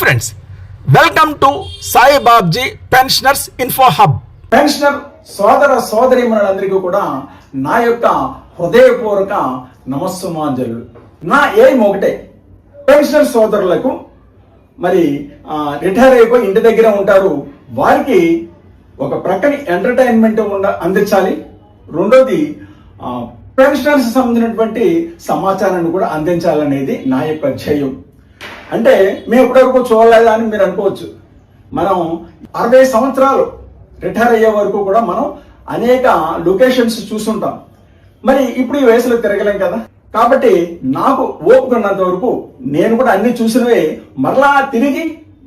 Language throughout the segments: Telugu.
Friends, welcome to Sai Babji pensioners info hub. Pensioner సోదర సోదరీమణులందరికీ కూడా నా యొక్క హృదయపూర్వక నమస్సుమాంజలు. నా ఏం ఒకటే, పెన్షనర్ సోదరులకు మరి రిటైర్ అయిపోయి ఇంటి దగ్గర ఉంటారు, వారికి ఒక ప్రక్కని ఎంటర్టైన్మెంట్ అందించాలి. రెండోది పెన్షనర్స్ సంబంధించినటువంటి సమాచారాన్ని కూడా అందించాలనేది నా యొక్క ధ్యేయం. అంటే మేము ఇప్పటివరకు చూడలేదా అని మీరు అనుకోవచ్చు. మనం 60 సంవత్సరాలు రిటైర్ అయ్యే వరకు కూడా మనం అనేక లొకేషన్స్ చూస్తుంటాం. మరి ఇప్పుడు ఈ వయసులో తిరగలేం కదా. కాబట్టి నాకు ఓపిక ఉన్నంత వరకు నేను కూడా అన్ని చూసినవే మరలా తిరిగి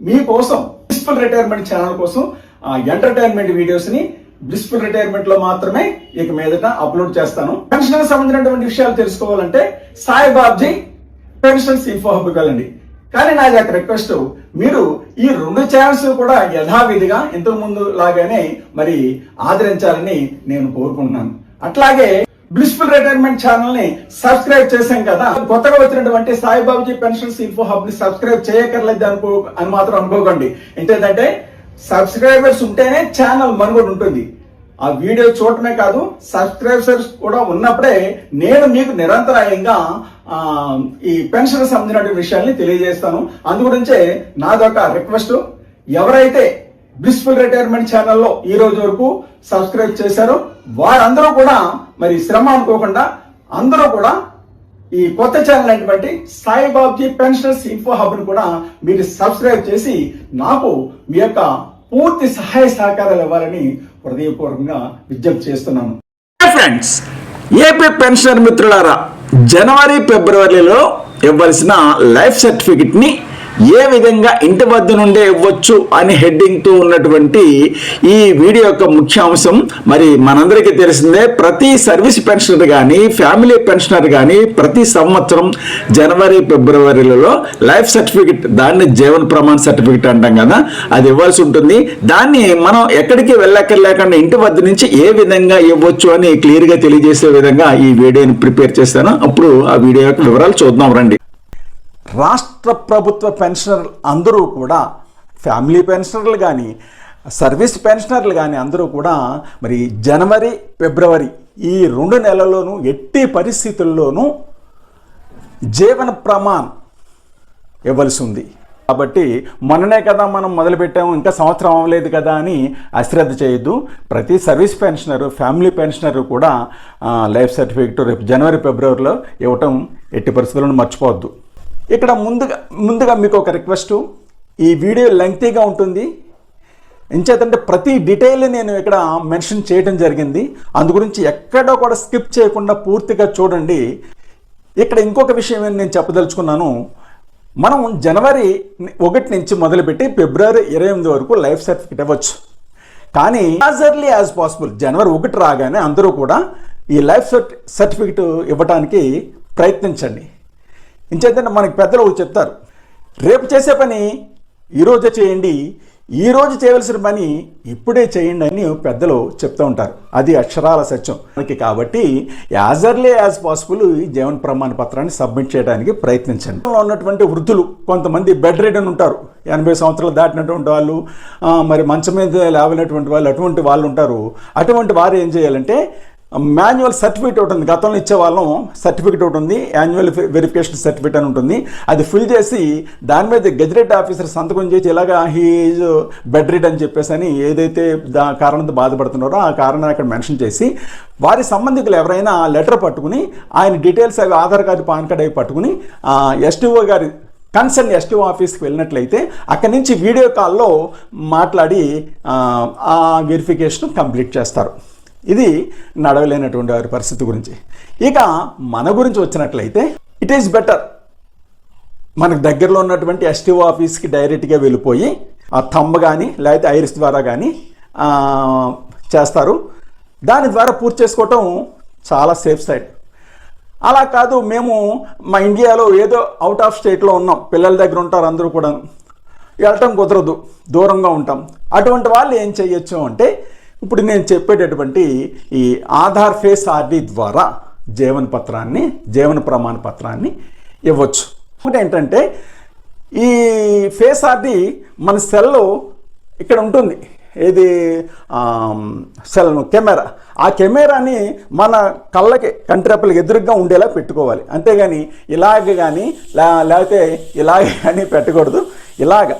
మీకోసం బ్లిస్ఫుల్ రిటైర్మెంట్ ఛానల్ కోసం ఎంటర్టైన్మెంట్ వీడియోస్ ని బ్లిస్ఫుల్ రిటైర్మెంట్ లో మాత్రమే ఇక మీదట అప్లోడ్ చేస్తాను. పెన్షన్ సంబంధించినటువంటి విషయాలు తెలుసుకోవాలంటే Sai Babji pensions info hub వెళ్ళండి. కానీ నాది ఒక రిక్వెస్ట్, మీరు ఈ 2 ఛానల్స్ కూడా యథావిధిగా ఇంతకు ముందు లాగానే మరి ఆదరించాలని నేను కోరుకుంటున్నాను. అట్లాగే బ్లిస్ఫుల్ రిటైర్మెంట్ ఛానల్ ని సబ్స్క్రైబ్ చేశాం కదా, కొత్తగా వచ్చినటువంటి Sai Babji pensions info hub ని సబ్స్క్రైబ్ చేయక్కర్లేదు అని మాత్రం అనుకోకండి. ఏంటంటే సబ్స్క్రైబర్స్ ఉంటేనే ఛానల్ మనుగడ ఉంటుంది. ఆ వీడియో చూడటమే కాదు, సబ్స్క్రైబర్స్ కూడా ఉన్నప్పుడే నేను మీకు నిరంతరాయంగా ఈ పెన్షన్ సంబంధించిన విషయాల్ని తెలియజేస్తాను. అందుగురించే నాదొక రిక్వెస్ట్, ఎవరైతే బ్లిస్ఫుల్ రిటైర్మెంట్ ఛానల్లో ఈ రోజు వరకు సబ్స్క్రైబ్ చేశారో వారందరూ కూడా మరి శ్రమ అనుకోకుండా అందరూ కూడా ఈ కొత్త ఛానల్ అయినటువంటి Sai Babji pensioners info hub ని కూడా మీరు సబ్స్క్రైబ్ చేసి నాకు మీ యొక్క పూర్తి సహాయ సహకారాలు ఇవ్వాలని హృదయపూర్వకంగా విజ్ఞప్తి చేస్తున్నాను. ఫ్రెండ్స్, ఏపీ పెన్షనర్ మిత్రులారా, జనవరి ఫిబ్రవరిలో ఇవ్వాల్సిన లైఫ్ సర్టిఫికెట్ ని ఏ విధంగా ఇంటి వద్ద నుండే ఇవ్వచ్చు అని హెడ్డింగ్ తో ఉన్నటువంటి ఈ వీడియో యొక్క ముఖ్యాంశం మరి మనందరికీ తెలిసిందే. ప్రతి సర్వీస్ పెన్షనర్ కానీ ఫ్యామిలీ పెన్షనర్ కానీ ప్రతి సంవత్సరం జనవరి ఫిబ్రవరిలలో లైఫ్ సర్టిఫికెట్, దాన్ని జీవన ప్రమాణ సర్టిఫికెట్ అంటాం కదా, అది ఇవ్వాల్సి ఉంటుంది. దాన్ని మనం ఎక్కడికి వెళ్ళక్కర్లేకుండా ఇంటి వద్ద నుంచి ఏ విధంగా ఇవ్వచ్చు అని క్లియర్గా తెలియజేసే విధంగా ఈ వీడియోని ప్రిపేర్ చేస్తాను. అప్పుడు ఆ వీడియో యొక్క వివరాలు చూద్దాం రండి. రాష్ట్ర ప్రభుత్వ పెన్షనర్లు అందరూ కూడా, ఫ్యామిలీ పెన్షనర్లు కానీ సర్వీస్ పెన్షనర్లు కానీ అందరూ కూడా మరి జనవరి ఫిబ్రవరి ఈ 2 నెలల్లోనూ ఎట్టి పరిస్థితుల్లోనూ జీవన ప్రమాణ్ ఇవ్వాల్సి ఉంది. కాబట్టి మొన్ననే కదా మనం మొదలుపెట్టాము, ఇంకా సంవత్సరం అవ్వలేదు కదా అని అశ్రద్ధ చేయొద్దు. ప్రతి సర్వీస్ పెన్షనరు ఫ్యామిలీ పెన్షనరు కూడా లైఫ్ సర్టిఫికెట్ రేపు జనవరి ఫిబ్రవరిలో ఇవ్వటం ఎట్టి పరిస్థితులను మర్చిపోవద్దు. ఇక్కడ ముందుగా మీకు ఒక రిక్వెస్ట్, ఈ వీడియో లెంగ్తీగా ఉంటుంది. ఎంచేతంటే ప్రతి డీటెయిల్ నేను ఇక్కడ మెన్షన్ చేయడం జరిగింది. అందుగురించి ఎక్కడో కూడా స్కిప్ చేయకుండా పూర్తిగా చూడండి. ఇక్కడ ఇంకొక విషయం నేను చెప్పదలుచుకున్నాను. మనం జనవరి 1 నుంచి మొదలుపెట్టి ఫిబ్రవరి 28 వరకు లైఫ్ సర్టిఫికెట్ ఇవ్వచ్చు. కానీ యాజ్ ఎర్లీ యాజ్ పాసిబుల్ జనవరి 1 రాగానే అందరూ కూడా ఈ లైఫ్ సర్టిఫికెట్ ఇవ్వడానికి ప్రయత్నించండి. ఇంచేతంటే మనకి పెద్దలు చెప్తారు, రేపు చేసే పని ఈరోజే చేయండి, ఈరోజు చేయవలసిన పని ఇప్పుడే చేయండి అని పెద్దలు చెప్తూ ఉంటారు. అది అక్షరాల సత్యం మనకి. కాబట్టి యాజ్ ఎర్లీ యాజ్ పాసిబుల్ ఈ జీవన ప్రమాణ పత్రాన్ని సబ్మిట్ చేయడానికి ప్రయత్నించండి. ఉన్నటువంటి వృద్ధులు కొంతమంది బెడ్ రిడన్ ఉంటారు, 80 సంవత్సరాలు దాటినటువంటి వాళ్ళు, మరి మంచం మీద లేవనటువంటి వాళ్ళు, అటువంటి వాళ్ళు ఉంటారు. అటువంటి వారు ఏం చేయాలంటే మాన్యువల్ సర్టిఫికేట్ ఒకటి ఉంది, గతంలో ఇచ్చేవాళ్ళం సర్టిఫికేట్ ఒకటి ఉంది, యాన్యువల్ వెరిఫికేషన్ సర్టిఫికేట్ అని ఉంటుంది. అది ఫిల్ చేసి దాని మీద గెజెటెడ్ ఆఫీసర్ సంతకం చేసి ఇలాగా హీ ఈజ్ బెడ్ రిడ్ అని చెప్పేసి అని ఏదైతే కారణంతో బాధపడుతున్నారో ఆ కారణాన్ని అక్కడ మెన్షన్ చేసి వారి సంబంధికులు ఎవరైనా లెటర్ పట్టుకుని ఆయన డీటెయిల్స్ అవి ఆధార్ కార్డు పాన్ కార్డు అవి పట్టుకుని ఎస్టీఓ గారి కన్సర్న్ ఎస్టీఓ ఆఫీస్కి వెళ్ళినట్లయితే అక్కడి నుంచి వీడియో కాల్లో మాట్లాడి ఆ వెరిఫికేషన్ కంప్లీట్ చేస్తారు. ఇది నడవలేనటువంటి వారి పరిస్థితి గురించి. ఇక మన గురించి వచ్చినట్లయితే ఇట్ ఈస్ బెటర్ మనకు దగ్గరలో ఉన్నటువంటి ఎస్టీఓ ఆఫీస్కి డైరెక్ట్గా వెళ్ళిపోయి ఆ థంబ్ కానీ లేకపోతే ఐరిస్ ద్వారా కానీ చేస్తారు. దాని ద్వారా పూర్తి చేసుకోవటం చాలా సేఫ్ సైడ్. అలా కాదు, మేము మా ఇండియాలో ఏదో అవుట్ ఆఫ్ స్టేట్లో ఉన్నాం, పిల్లల దగ్గర ఉంటారు, అందరూ కూడా వెళ్ళటం కుదరదు, దూరంగా ఉంటాం. అటువంటి వాళ్ళు ఏం చేయొచ్చు అంటే ఇప్పుడు నేను చెప్పేటటువంటి ఈ ఆధార్ ఫేస్ ఆర్డీ ద్వారా జీవన ప్రమాణ పత్రాన్ని ఇవ్వచ్చు. ఒకటి ఏంటంటే ఈ ఫేస్ ఆర్డి మన సెల్లో ఇక్కడ ఉంటుంది, ఏది సెల్ కెమెరా. ఆ కెమెరాని మన కళ్ళకి కంటిరెప్పలకి ఎదురుగా ఉండేలా పెట్టుకోవాలి, అంతేగాని ఇలాగ కానీ లేకపోతే ఇలాగే కానీ పెట్టకూడదు. ఇలాగ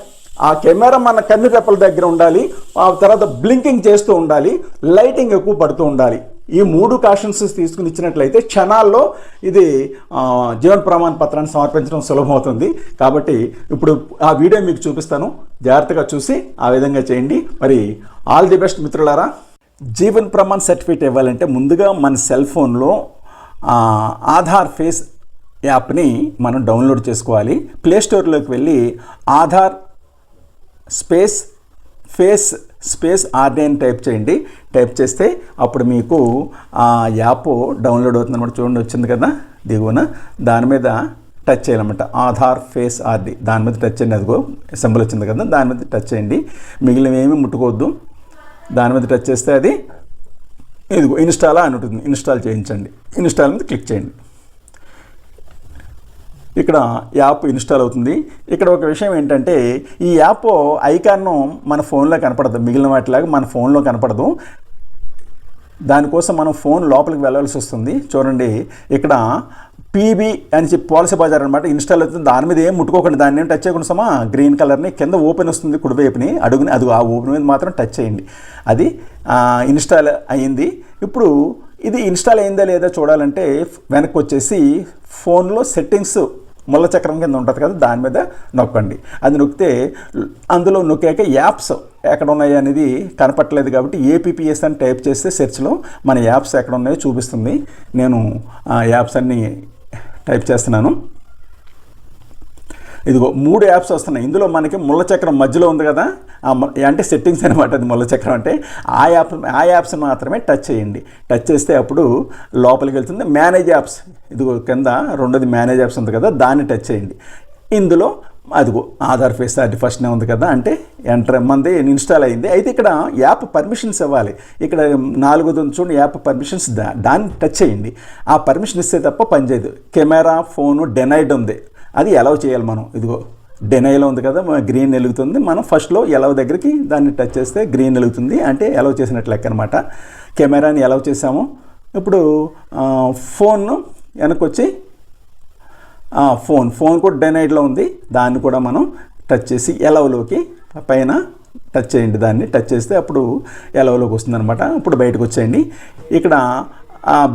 ఆ కెమెరా మన కన్నురెప్పల దగ్గర ఉండాలి, ఆ తర్వాత బ్లింకింగ్ చేస్తూ ఉండాలి, లైటింగ్ ఎక్కువ పడుతూ ఉండాలి. ఈ 3 కాషన్స్ తీసుకుని ఇచ్చినట్లయితే క్షణాల్లో ఇది జీవన ప్రమాణ పత్రాన్ని సమర్పించడం సులభమవుతుంది. కాబట్టి ఇప్పుడు ఆ వీడియో మీకు చూపిస్తాను, జాగ్రత్తగా చూసి ఆ విధంగా చేయండి. మరి ఆల్ ది బెస్ట్ మిత్రులారా. జీవన్ ప్రమాణ్ సర్టిఫికేట్ ఇవ్వాలంటే ముందుగా మన సెల్ ఫోన్లో ఆధార్ ఫేస్ యాప్ని మనం డౌన్లోడ్ చేసుకోవాలి. ప్లేస్టోర్లోకి వెళ్ళి ఆధార్ ఫేస్ ఆర్డీ అని టైప్ చేయండి. టైప్ చేస్తే అప్పుడు మీకు ఆ యాప్ డౌన్లోడ్ అవుతుంది అనమాట. చూడండి వచ్చింది కదా దిగువన, దాని మీద టచ్ చేయాలన్నమాట. ఆధార్ ఫేస్ ఆర్డీ దాని మీద టచ్ చేయండి. అదిగో సింబల్ వచ్చింది కదా, దాని మీద టచ్ చేయండి. మిగిలిన ఏమీ ముట్టుకోవద్దు. దాని మీద టచ్ చేస్తే అది ఇదిగో ఇన్స్టాల్ అని ఉంటుంది, ఇన్స్టాల్ చేయించండి. ఇన్స్టాల్ మీద క్లిక్ చేయండి. ఇక్కడ యాప్ ఇన్స్టాల్ అవుతుంది. ఇక్కడ ఒక విషయం ఏంటంటే ఈ యాప్ ఐకాన్ను మన ఫోన్లో కనపడదు, మిగిలిన వాటిలాగా మన ఫోన్లో కనపడదు. దానికోసం మనం ఫోన్ లోపలికి వెళ్ళాల్సి వస్తుంది. చూడండి ఇక్కడ పీబీ అని చెప్పి పాలసీ బజార్ అనమాట ఇన్స్టాల్ అవుతుంది. దాని మీద ఏం ముట్టుకోకండి, దాన్ని ఏం టచ్ చేయకుండా సమా గ్రీన్ కలర్ని కింద ఓపెన్ వస్తుంది కుడివైపుని అడుగుని, అది ఆ ఓపెన్ మీద మాత్రం టచ్ చేయండి. అది ఇన్స్టాల్ అయ్యింది. ఇప్పుడు ఇది ఇన్స్టాల్ అయిందా లేదా చూడాలంటే వెనక్కి వచ్చేసి ఫోన్లో సెట్టింగ్స్ ముళ్ళ చక్రం కింద ఉంటుంది కదా, దాని మీద నొక్కండి. అది నొక్కితే అందులో నొక్కాక యాప్స్ ఎక్కడ ఉన్నాయి అనేది కనపట్లేదు కాబట్టి ఏపీపీఎస్ అని టైప్ చేస్తే సెర్చ్లో మన యాప్స్ ఎక్కడ ఉన్నాయో చూపిస్తుంది. నేను ఆ యాప్స్ అన్నీ టైప్ చేస్తున్నాను. ఇదిగో 3 యాప్స్ వస్తున్నాయి. ఇందులో మనకి ముళ్ళ చక్రం మధ్యలో ఉంది కదా, అంటే సెట్టింగ్స్ అనమాట. అది ముళ్ళ చక్రం అంటే ఆ యాప్స్ మాత్రమే టచ్ చేయండి. టచ్ చేస్తే అప్పుడు లోపలికి వెళ్తుంది. మేనేజ్ యాప్స్ ఇదిగో కింద రెండోది మేనేజ్ యాప్స్ ఉంది కదా, దాన్ని టచ్ చేయండి. ఇందులో అదిగో ఆధార్ ఫేస్ ఆర్డీ ఫస్ట్నే ఉంది కదా, అంటే ఎంటర్ మంది ఇన్స్టాల్ అయింది. అయితే ఇక్కడ యాప్ పర్మిషన్స్ ఇవ్వాలి. ఇక్కడ 4ది చూడండి యాప్ పర్మిషన్స్, దాన్ని టచ్ చేయండి. ఆ పర్మిషన్ ఇస్తే తప్ప పనిచేయదు. కెమెరా ఫోను డెనైడ్ ఉంది, అది అలౌ చేయాలి మనం. ఇదిగో డెనైలో ఉంది కదా, గ్రీన్ వెలుగుతుంది. మనం ఫస్ట్లో అలౌ దగ్గరికి దాన్ని టచ్ చేస్తే గ్రీన్ వెలుగుతుంది, అంటే అలౌ చేసినట్లు లెక్క అనమాట. కెమెరాని అలౌ చేసాము. ఇప్పుడు ఫోన్ను వెనకొచ్చి ఫోన్ కూడా డెనైడ్లో ఉంది, దాన్ని కూడా మనం టచ్ చేసి అలౌలోకి పైన టచ్ చేయండి. దాన్ని టచ్ చేస్తే అప్పుడు అలౌలోకి వస్తుందన్నమాట. ఇప్పుడు బయటకు వచ్చేయండి. ఇక్కడ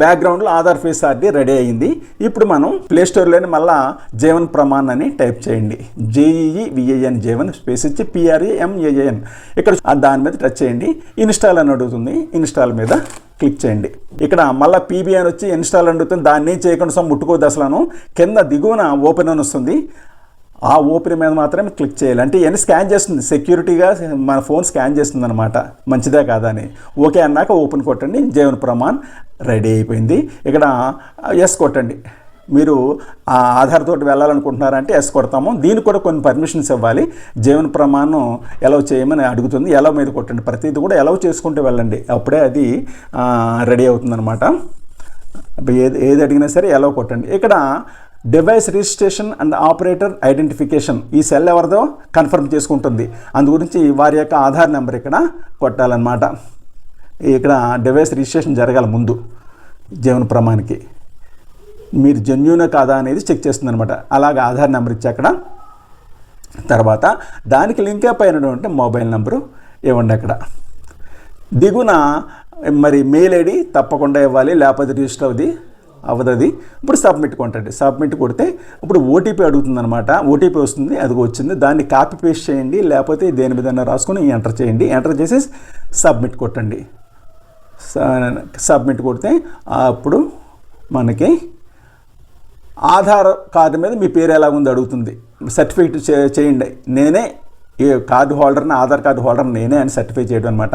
బ్యాక్గ్రౌండ్లో ఆధార్ ఫేస్ ఆర్డీ రెడీ అయ్యింది. ఇప్పుడు మనం ప్లేస్టోర్లోనే మళ్ళీ జీవన్ ప్రమాణ్ అని టైప్ చేయండి. JEVAN జీవన్ స్పేస్ ఇచ్చి PRAMAN ఇక్కడ దాని మీద టచ్ చేయండి. ఇన్స్టాల్ అని అడుగుతుంది, ఇన్స్టాల్ మీద క్లిక్ చేయండి. ఇక్కడ మళ్ళీ PB అని వచ్చి ఇన్స్టాల్ అడుగుతుంది, దాన్ని చేయకుండా ముట్టుకోవద్దు అసలు. కింద దిగువన ఓపెన్ అని వస్తుంది, ఆ ఓపెన్ మీద మాత్రమే క్లిక్ చేయాలి. అంటే ఇవన్నీ స్కాన్ చేస్తుంది, సెక్యూరిటీగా మన ఫోన్ స్కాన్ చేస్తుంది అనమాట, మంచిదే కాదా అని. ఓకే అన్నాక ఓపెన్ కొట్టండి. జీవన్ ప్రమాణ్ రెడీ అయిపోయింది. ఇక్కడ ఎస్ కొట్టండి. మీరు ఆ ఆధార్ తోటి వెళ్ళాలనుకుంటున్నారంటే ఎస్ కొడతాము. దీనికి కూడా కొన్ని పర్మిషన్స్ ఇవ్వాలి. జీవన్ ప్రమాణం అలౌ చేయమని అడుగుతుంది, అలౌ మీద కొట్టండి. ప్రతిదీ కూడా అలౌ చేసుకుంటూ వెళ్ళండి, అప్పుడే అది రెడీ అవుతుందన్నమాట. ఏది అడిగినా సరే అలౌ కొట్టండి. ఇక్కడ device registration and operator identification, ఈ సెల్ ఎవరిదో కన్ఫర్మ్ చేసుకుంటుంది. అందు గురించి వారి యొక్క ఆధార్ నెంబర్ ఇక్కడ కొట్టాలన్నమాట. ఇక్కడ డివైస్ రిజిస్ట్రేషన్ జరగాలి ముందు. జీవన ప్రమాణ్కి మీరు జెన్యూనా కాదా అనేది చెక్ చేస్తుంది అనమాట. అలాగే ఆధార్ నెంబర్ ఇచ్చి అక్కడ తర్వాత దానికి లింక్ అయినటువంటి మొబైల్ నెంబరు ఇవ్వండి. అక్కడ దిగున మరి మెయిల్ ఐడి తప్పకుండా ఇవ్వాలి, లేకపోతే రిజిస్టర్ అవ్వదు. ఇప్పుడు సబ్మిట్ కొట్టండి. సబ్మిట్ కొడితే ఇప్పుడు ఓటీపీ అడుగుతుంది అనమాట. ఓటీపీ వస్తుంది, అది వచ్చింది. దాన్ని కాపీ పేస్ట్ చేయండి, లేకపోతే దేని మీద రాసుకొని ఎంటర్ చేయండి. ఎంటర్ చేసి సబ్మిట్ కొట్టండి. సబ్మిట్ కొడితే అప్పుడు మనకి ఆధార్ కార్డు మీద మీ పేరు ఎలాగుంది అడుగుతుంది. సర్టిఫికేట్ చేయండి, నేనే ఈ కార్డు హోల్డర్ని, ఆధార్ కార్డు హోల్డర్ నేనే అని సర్టిఫై చేయడం అనమాట.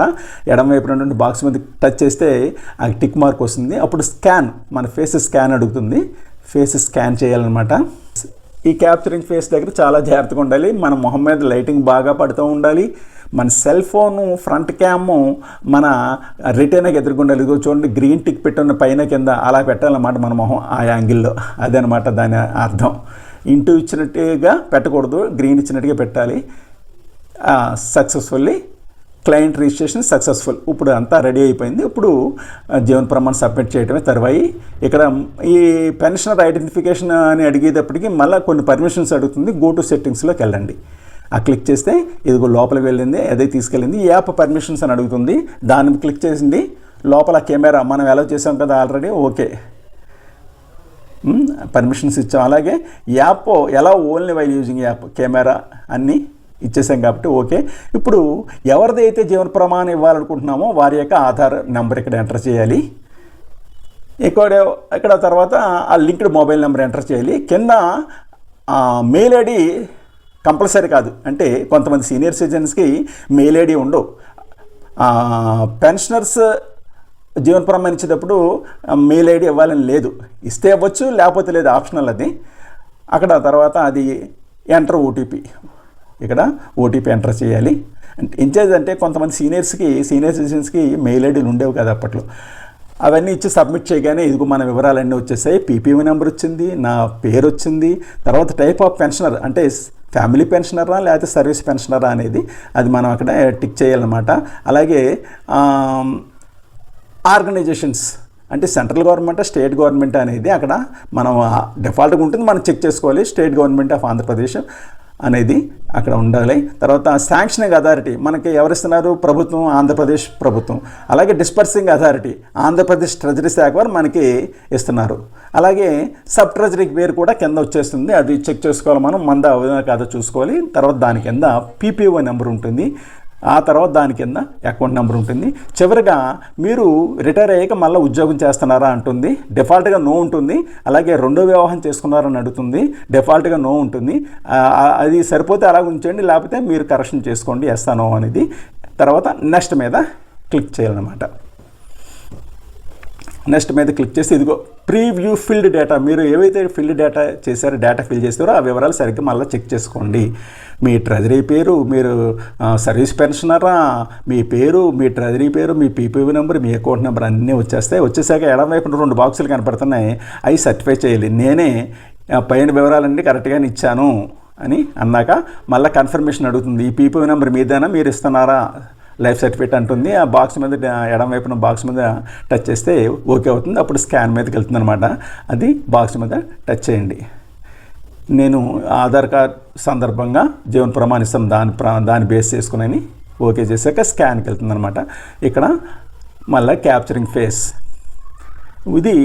ఎడమవైపు నుండి బాక్స్ మీద టచ్ చేస్తే ఆ టిక్ మార్క్ వస్తుంది. అప్పుడు స్కాన్, మన ఫేస్ స్కాన్ అడుగుతుంది. ఫేస్ స్కాన్ చేయాలన్నమాట. ఈ క్యాప్చరింగ్ ఫేస్ దగ్గర చాలా జాగ్రత్తగా ఉండాలి. మన మొహం మీద లైటింగ్ బాగా పడుతూ ఉండాలి. మన సెల్ ఫోను ఫ్రంట్ క్యామ్ మన రిటర్న్కి ఎదుర్కొండాలి. ఇదిగో చూడండి గ్రీన్ టిక్ పెట్టున్న పైన కింద అలా పెట్టాలన్నమాట మన మొహం ఆ యాంగిల్లో. అదనమాట దాని అర్థం. ఇంటూ ఇచ్చినట్టుగా పెట్టకూడదు, గ్రీన్ ఇచ్చినట్టుగా పెట్టాలి. Successfully client registration successful. ఇప్పుడు అంతా రెడీ అయిపోయింది. ఇప్పుడు జీవన ప్రమాణం సబ్మిట్ చేయడమే తర్వాయి. ఇక్కడ ఈ పెన్షనర్ ఐడెంటిఫికేషన్ అని అడిగేటప్పటికి మళ్ళీ కొన్ని పర్మిషన్స్ అడుగుతుంది. గో టు సెట్టింగ్స్లోకి వెళ్ళండి. క్లిక్ చేస్తే ఇదిగో లోపలికి వెళ్ళింది, అదే తీసుకెళ్ళింది. యాప్ పర్మిషన్స్ అని అడుగుతుంది, దాన్ని క్లిక్ చేసింది. లోపల కెమెరా మనం ఎలా చేసాం కదా ఆల్రెడీ, ఓకే పర్మిషన్స్ ఇచ్చాం. అలాగే యాప్ ఎలా only while using app camera అన్నీ ఇచ్చేసాం కాబట్టి ఓకే. ఇప్పుడు ఎవరిదైతే జీవన ప్రమాణం ఇవ్వాలనుకుంటున్నామో వారి యొక్క ఆధార్ నెంబర్ ఇక్కడ ఎంటర్ చేయాలి. ఇక్కడ తర్వాత ఆ లింక్డ్ మొబైల్ నెంబర్ ఎంటర్ చేయాలి. కింద మెయిల్ ఐడి కంపల్సరీ కాదు, అంటే కొంతమంది సీనియర్ సిటిజన్స్కి మెయిల్ ఐడి ఉండవు. పెన్షనర్స్ జీవన ప్రమాణం ఇచ్చేటప్పుడు మెయిల్ ఐడి ఇవ్వాలని లేదు, ఇస్తే ఇవ్వచ్చు లేకపోతే లేదు, ఆప్షనల్ అది. అక్కడ తర్వాత అది ఎంటర్ ఓటీపీ, ఇక్కడ ఓటీపీ ఎంటర్ చేయాలి. ఇన్ఛార్జ్ అంటే కొంతమంది సీనియర్ సిటిజన్స్కి మెయిల్ ఐడీలు ఉండేవి కదా అప్పట్లో. అవన్నీ ఇచ్చి సబ్మిట్ చేయగానే ఇదిగో మన వివరాలన్నీ వచ్చేసాయి. పీపీఓ నెంబర్ వచ్చింది, నా పేరు వచ్చింది, తర్వాత టైప్ ఆఫ్ పెన్షనర్ అంటే ఫ్యామిలీ పెన్షనరా లేకపోతే సర్వీస్ పెన్షనరా అనేది అది మనం అక్కడ టిక్ చేయాలన్నమాట. అలాగే ఆర్గనైజేషన్స్ అంటే సెంట్రల్ గవర్నమెంట్ స్టేట్ గవర్నమెంట్ అనేది అక్కడ మనం డిఫాల్ట్గా ఉంటుంది, మనం చెక్ చేసుకోవాలి. స్టేట్ గవర్నమెంట్ ఆఫ్ ఆంధ్రప్రదేశ్ అనేది అక్కడ ఉండాలి. తర్వాత శాంక్షనింగ్ అథారిటీ మనకి ఎవరిస్తున్నారు, ప్రభుత్వం, ఆంధ్రప్రదేశ్ ప్రభుత్వం. అలాగే డిస్పర్సింగ్ అథారిటీ ఆంధ్రప్రదేశ్ ట్రెజరీ శాఖ వారు మనకి ఇస్తున్నారు. అలాగే సబ్ ట్రెజరీ పేరు కూడా కింద వచ్చేస్తుంది, అది చెక్ చేసుకోవాలి మనం, మంద అవునా కాదో చూసుకోవాలి. తర్వాత దాని కింద పీపీఓ నెంబర్ ఉంటుంది, ఆ తర్వాత దాని కింద అకౌంట్ నెంబర్ ఉంటుంది. చివరిగా మీరు రిటైర్ అయ్యాక మళ్ళీ ఉద్యోగం చేస్తున్నారా అంటుంది, డిఫాల్ట్గా నో ఉంటుంది. అలాగే రెండో వివాహం చేసుకున్నారని అడుగుతుంది, డిఫాల్ట్గా నో ఉంటుంది. అది సరిపోతే అలా ఉంచండి, లేకపోతే మీరు కరెక్షన్ చేసుకోండి ఎస్ నో అనేది. తర్వాత నెక్స్ట్ మీద క్లిక్ చేయాలన్నమాట. నెక్స్ట్ మీద క్లిక్ చేసి ఇదిగో ప్రీవ్యూ ఫిల్డ్ డేటా, మీరు ఏవైతే ఫిల్డ్ డేటా చేశారో, డేటా ఫిల్ చేస్తారో ఆ వివరాలు సరిగ్గా మళ్ళీ చెక్ చేసుకోండి. మీ ట్రెజరీ పేరు, మీరు సర్వీస్ పెన్షనరా, మీ పేరు, మీ ట్రెజరీ పేరు, మీ పీపీఓ నెంబర్, మీ అకౌంట్ నెంబర్ అన్నీ వచ్చేస్తాయి. వచ్చేసాక ఎడమవైపు 2 బాక్సులు కనపడుతున్నాయి, అవి సర్టిఫై చేయాలి. నేనే పైన వివరాలన్నీ కరెక్ట్గానే ఇచ్చాను అని అన్నాక మళ్ళీ కన్ఫర్మేషన్ అడుగుతుంది. ఈ పీపీఓ నెంబర్ మీదేనా, మీరు ఇస్తున్నారా లైఫ్ సర్టిఫికేట్ అంటుంది. ఆ బాక్స్ మీద ఎడమ వైపున బాక్స్ మీద టచ్ చేస్తే ఓకే అవుతుంది. అప్పుడు స్కాన్ మీదకి వెళ్తుంది అనమాట. అది బాక్స్ మీద టచ్ చేయండి. నేను ఆధార్ కార్డ్ సందర్భంగా జీవన ప్రమాణిస్తాం దాన్ని బేస్ చేసుకుని ఓకే చేశాక స్కాన్కి వెళ్తుంది అనమాట. ఇక్కడ మళ్ళీ క్యాప్చరింగ్ ఫేస్, ఇది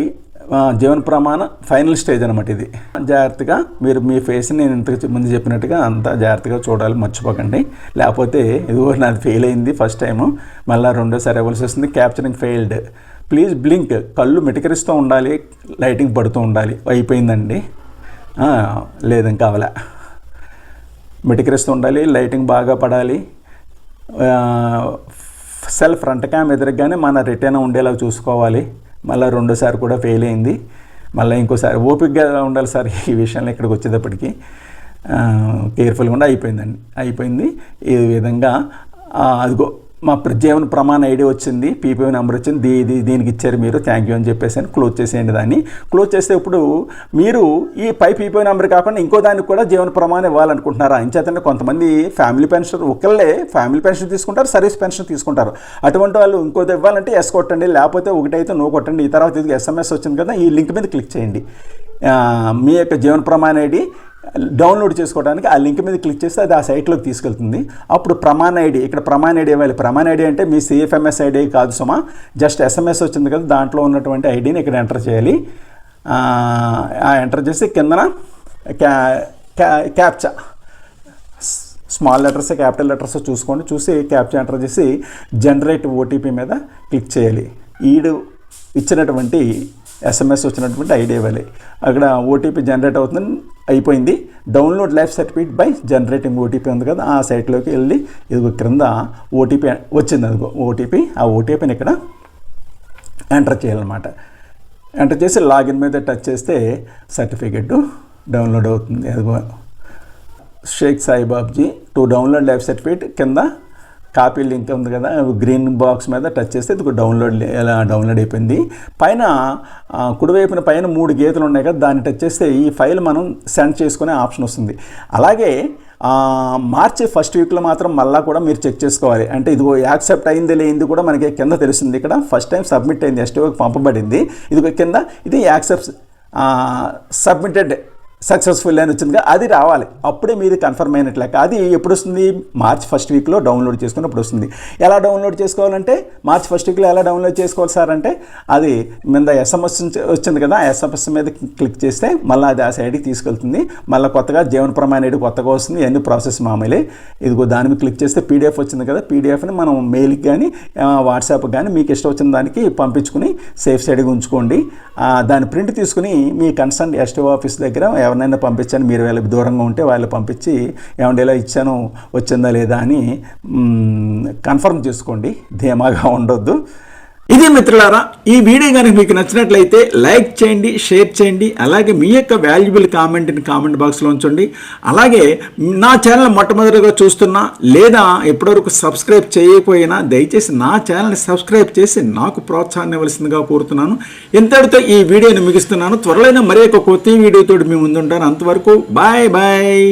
జీవన ప్రమాణ ఫైనల్ స్టేజ్ అనమాట. ఇది జాగ్రత్తగా మీరు మీ ఫేస్ని నేను ఇంతకు ముందు చెప్పినట్టుగా అంతా జాగ్రత్తగా చూడాలి, మర్చిపోకండి. లేకపోతే ఇదిగో నాది ఫెయిల్ అయింది ఫస్ట్ టైము, మళ్ళీ రెండోసారి ఇవ్వాల్సి వస్తుంది. క్యాప్చరింగ్ ఫెయిల్డ్, ప్లీజ్ బ్లింక్, కళ్ళు మిటకరిస్తూ ఉండాలి, లైటింగ్ పడుతూ ఉండాలి. అయిపోయిందండి, లేదని కావాలా, మిటకరిస్తూ ఉండాలి, లైటింగ్ బాగా పడాలి. సెల్ ఫ్రంట్ క్యామ్ ఎదురుగానే మన రిటర్న్ ఉండేలాగా చూసుకోవాలి. మళ్ళీ రెండోసారి కూడా ఫెయిల్ అయింది, మళ్ళీ ఇంకోసారి ఓపికగా ఉండాలి సార్ ఈ విషయంలో. ఇక్కడికి వచ్చేటప్పటికి కేర్ఫుల్గా ఉండి అయిపోయింది. ఈ విధంగా అదిగో మా జీవన ప్రమాణ ఐడి వచ్చింది, పీపీఓ నెంబర్ వచ్చింది, దీనికి ఇచ్చారు మీరు, థ్యాంక్ యూ అని చెప్పేసి అని క్లోజ్ చేసేయండి. దాన్ని క్లోజ్ చేస్తే ఇప్పుడు మీరు ఈ పై పీపీఓ నెంబర్ కాకుండా ఇంకో దానికి కూడా జీవన ప్రమాణం ఇవ్వాలనుకుంటున్నారా? ఇంచేతంటే కొంతమంది ఫ్యామిలీ పెన్షన్ ఒకళ్ళే ఫ్యామిలీ పెన్షన్ తీసుకుంటారు, సర్వీస్ పెన్షన్ తీసుకుంటారు. అటువంటి వాళ్ళు ఇంకోటి ఇవ్వాలంటే ఎస్ కొట్టండి, లేకపోతే ఒకటైతే నో కొట్టండి. ఈ తర్వాత ఇది SMS వచ్చింది కదా, ఈ లింక్ మీద క్లిక్ చేయండి. మీ యొక్క జీవన ప్రమాణ ఐడి డౌన్లోడ్ చేసుకోవడానికి ఆ లింక్ మీద క్లిక్ చేస్తే అది ఆ సైట్లోకి తీసుకెళ్తుంది. అప్పుడు ప్రమాణ ఐడి, ఇక్కడ ప్రమాణ ఐడి ఇవ్వాలి. ప్రమాణ ఐడి అంటే మీ CFMS ఐడి కాదు సుమా, జస్ట్ SMS వచ్చింది కదా, దాంట్లో ఉన్నటువంటి ఐడిని ఇక్కడ ఎంటర్ చేయాలి. ఎంటర్ చేసి కిందన captcha, small letters capital letters చూసుకోండి, చూసి క్యాప్చా ఎంటర్ చేసి జనరేట్ OTP మీద క్లిక్ చేయాలి. ఈడు ఇచ్చినటువంటి SMS వచ్చినటువంటి ఐడి ఇవ్వాలి. అక్కడ OTP జనరేట్ అవుతుంది, అయిపోయింది. Download life certificate by generating OTP ఉంది కదా, ఆ సైట్లోకి వెళ్ళి ఇదిగో క్రింద OTP వచ్చింది, అదిగో OTP. ఆ OTPని ఇక్కడ ఎంటర్ చేయాలన్నమాట. ఎంటర్ చేసి లాగిన్ మీద టచ్ చేస్తే సర్టిఫికెట్ డౌన్లోడ్ అవుతుంది. అదిగో Shaik Saibabji to download life certificate కింద కాపీ లింక్ ఉంది కదా, గ్రీన్ బాక్స్ మీద టచ్ చేస్తే ఇది డౌన్లోడ్ అయిపోయింది. పైన కుడివైపున పైన 3 గీతలు ఉన్నాయి కదా, దాన్ని టచ్ చేస్తే ఈ ఫైల్ మనం సెండ్ చేసుకునే ఆప్షన్ వస్తుంది. అలాగే మార్చి ఫస్ట్ వీక్లో మాత్రం మళ్ళీ కూడా మీరు చెక్ చేసుకోవాలి. అంటే ఇదిగో యాక్సెప్ట్ అయింది లేనిది కూడా మనకి కింద తెలుస్తుంది. ఇక్కడ ఫస్ట్ టైం సబ్మిట్ అయింది, ఎస్టీఓకి పంపబడింది. ఇదిగో కింద ఇది యాక్సెప్ట్ సబ్మిటెడ్ సక్సెస్ఫుల్ అని వచ్చిందిగా, అది రావాలి. అప్పుడే మీది కన్ఫర్మ్ అయినట్లు లెక్క. అది ఎప్పుడు వస్తుంది? మార్చ్ ఫస్ట్ వీక్లో డౌన్లోడ్ చేసుకున్నప్పుడు వస్తుంది. ఎలా డౌన్లోడ్ చేసుకోవాలంటే మార్చ్ ఫస్ట్ వీక్లో ఎలా డౌన్లోడ్ చేసుకోవాలి సార్ అంటే, అది మీద SMS వచ్చింది కదా, ఆ SMS మీద క్లిక్ చేస్తే మళ్ళీ అది ఆ సైడ్కి తీసుకెళ్తుంది. మళ్ళీ కొత్తగా జీవన ప్రమాణ ఐడి కొత్తగా వస్తుంది. ఇవన్నీ ప్రాసెస్ మామూలే. ఇదిగో దాని మీద క్లిక్ చేస్తే PDF వచ్చింది కదా, PDFని మనం మెయిల్కి కానీ వాట్సాప్కి కానీ మీకు ఇష్టం వచ్చిన దానికి పంపించుకుని సేఫ్ సైడ్గా ఉంచుకోండి. దాని ప్రింట్ తీసుకుని మీ కన్సర్న్ STO ఆఫీస్ దగ్గర ఎవరినైనా పంపించాను, మీరు వాళ్ళకి దూరంగా ఉంటే వాళ్ళు పంపించి ఏమంటే ఇలా ఇచ్చాను వచ్చిందా లేదా అని కన్ఫర్మ్ చేసుకోండి, ధీమాగా ఉండొద్దు. ఇది మిత్రులారా, ఈ వీడియో కనుక మీకు నచ్చినట్లయితే లైక్ చేయండి, షేర్ చేయండి. అలాగే మీ యొక్క వాల్యుబుల్ కామెంట్ని కామెంట్ బాక్స్లో ఉంచండి. అలాగే నా ఛానల్ మొట్టమొదటిగా చూస్తున్నా లేదా ఎప్పటివరకు సబ్స్క్రైబ్ చేయకపోయినా దయచేసి నా ఛానల్ని సబ్స్క్రైబ్ చేసి నాకు ప్రోత్సాహాన్ని ఇవ్వాల్సిందిగా కోరుతున్నాను. ఇంతటితో ఈ వీడియోని ముగిస్తున్నాను. త్వరలో మరీ ఒక కొత్త వీడియోతో మీ ముందుంటాను. అంతవరకు బాయ్ బాయ్.